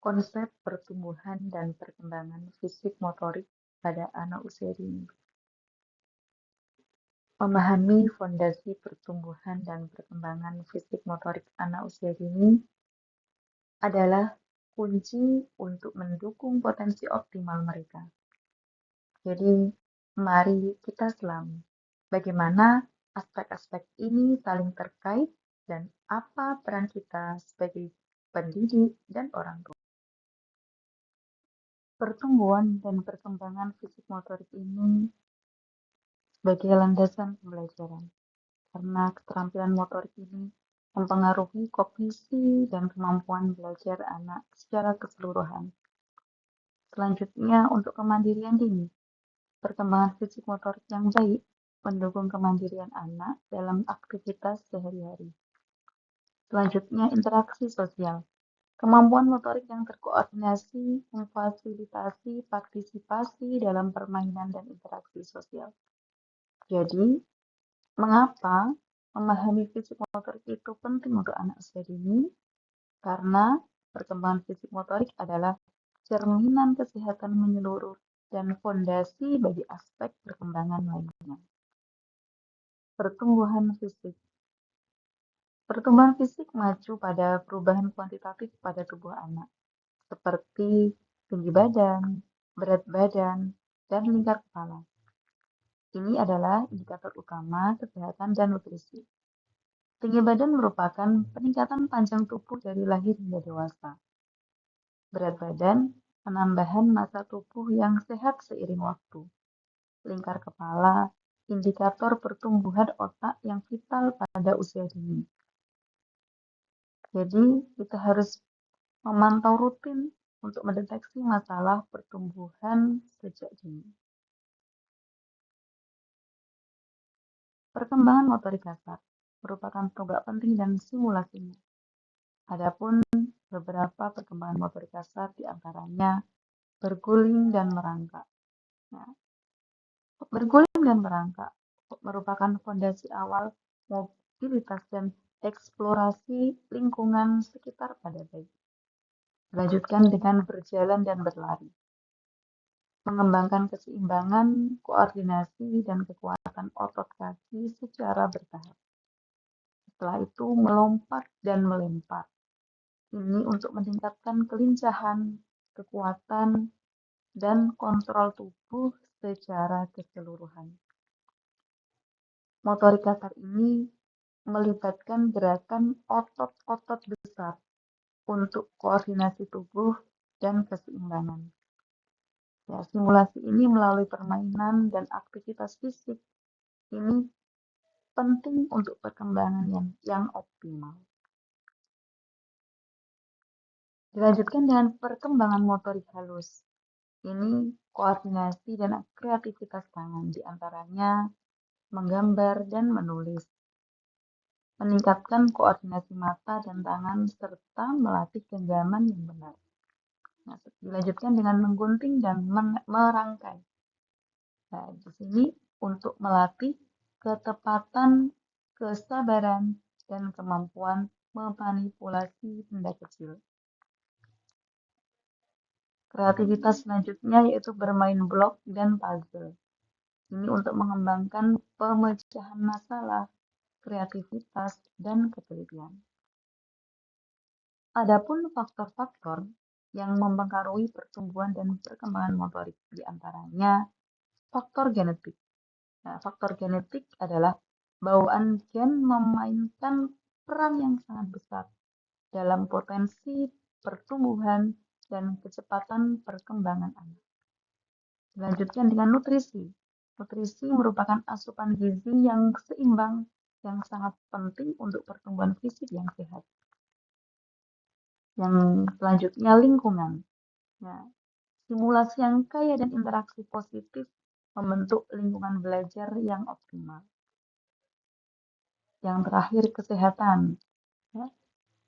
Konsep pertumbuhan dan perkembangan fisik motorik pada anak usia dini. Memahami fondasi pertumbuhan dan perkembangan fisik motorik anak usia dini adalah kunci untuk mendukung potensi optimal mereka. Jadi, mari kita selami bagaimana aspek-aspek ini saling terkait dan apa peran kita sebagai pendidik dan orang tua. Pertumbuhan dan perkembangan fisik motorik ini sebagai landasan pembelajaran, karena keterampilan motorik ini mempengaruhi kognisi dan kemampuan belajar anak secara keseluruhan. Selanjutnya, untuk kemandirian dini, perkembangan fisik motorik yang baik mendukung kemandirian anak dalam aktivitas sehari-hari. Selanjutnya, interaksi sosial. Kemampuan motorik yang terkoordinasi memfasilitasi partisipasi dalam permainan dan interaksi sosial. Jadi, mengapa memahami fisik motorik itu penting untuk anak usia dini? Karena perkembangan fisik motorik adalah cerminan kesehatan menyeluruh dan fondasi bagi aspek perkembangan lainnya. Pertumbuhan fisik. Pertumbuhan fisik mengacu pada perubahan kuantitatif pada tubuh anak, seperti tinggi badan, berat badan, dan lingkar kepala. Ini adalah indikator utama kesehatan dan nutrisi. Tinggi badan merupakan peningkatan panjang tubuh dari lahir hingga dewasa. Berat badan penambahan massa tubuh yang sehat seiring waktu. Lingkar kepala indikator pertumbuhan otak yang vital pada usia dini. Jadi kita harus memantau rutin untuk mendeteksi masalah pertumbuhan sejak dini. Perkembangan motorik kasar merupakan tonggak penting dan simulasinya. Adapun beberapa perkembangan motorik kasar diantaranya berguling dan merangkak. Nah, berguling dan merangkak merupakan fondasi awal mobilitas dan eksplorasi lingkungan sekitar pada bayi. Dilanjutkan dengan berjalan dan berlari. Mengembangkan keseimbangan, koordinasi, dan kekuatan otot kaki secara bertahap. Setelah itu melompat dan melempar. Ini untuk meningkatkan kelincahan, kekuatan, dan kontrol tubuh secara keseluruhan. Motorik kasar ini melibatkan gerakan otot-otot besar untuk koordinasi tubuh dan keseimbangan. Ya, simulasi ini melalui permainan dan aktivitas fisik ini penting untuk perkembangan yang optimal. Dilanjutkan dengan perkembangan motorik halus. Ini koordinasi dan kreativitas tangan, diantaranya menggambar dan menulis. Meningkatkan koordinasi mata dan tangan serta melatih genggaman yang benar. Nah, dilanjutkan dengan menggunting dan merangkai. Nah, di sini untuk melatih ketepatan, kesabaran, dan kemampuan memanipulasi benda kecil. Kreativitas selanjutnya yaitu bermain blok dan puzzle. Ini untuk mengembangkan pemecahan masalah, kreativitas, dan ketelitian. Adapun faktor-faktor yang mempengaruhi pertumbuhan dan perkembangan motorik, diantaranya faktor genetik. Nah, faktor genetik adalah bawaan gen memainkan peran yang sangat besar dalam potensi pertumbuhan dan kecepatan perkembangan anak. Dilanjutkan dengan nutrisi. Nutrisi merupakan asupan gizi yang seimbang yang sangat penting untuk pertumbuhan fisik yang sehat. Yang selanjutnya lingkungan. Nah, simulasi yang kaya dan interaksi positif membentuk lingkungan belajar yang optimal. Yang terakhir kesehatan. Ya,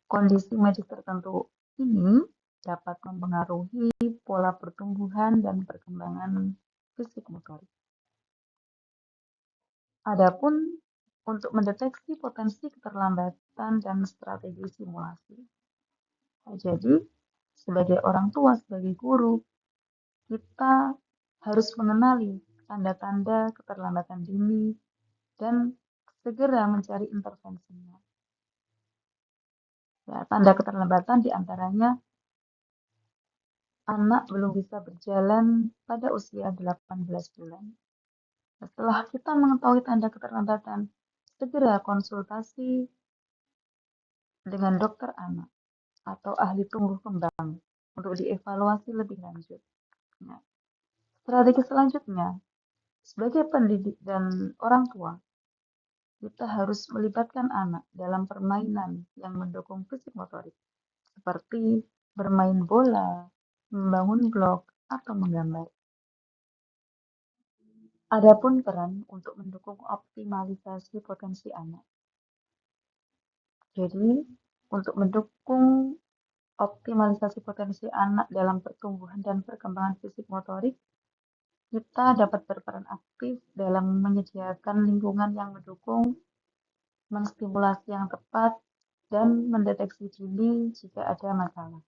kondisi medis tertentu ini dapat mempengaruhi pola pertumbuhan dan perkembangan fisik motorik. Adapun untuk mendeteksi potensi keterlambatan dan strategi simulasi. Nah, jadi Sebagai orang tua, sebagai guru, kita harus mengenali tanda-tanda keterlambatan dini dan segera mencari intervensinya. Ya, tanda keterlambatan diantaranya anak belum bisa berjalan pada usia 18 bulan. Setelah kita mengetahui tanda keterlambatan, segera konsultasi dengan dokter anak atau ahli tumbuh kembang untuk dievaluasi lebih lanjut. Nah, strategi selanjutnya, sebagai pendidik dan orang tua, kita harus melibatkan anak dalam permainan yang mendukung fisik motorik, seperti bermain bola, membangun blok, atau menggambar. Adapun peran untuk mendukung optimalisasi potensi anak. Jadi, untuk mendukung optimalisasi potensi anak dalam pertumbuhan dan perkembangan fisik motorik, kita dapat berperan aktif dalam menyediakan lingkungan yang mendukung, menstimulasi yang tepat, dan mendeteksi dini jika ada masalah.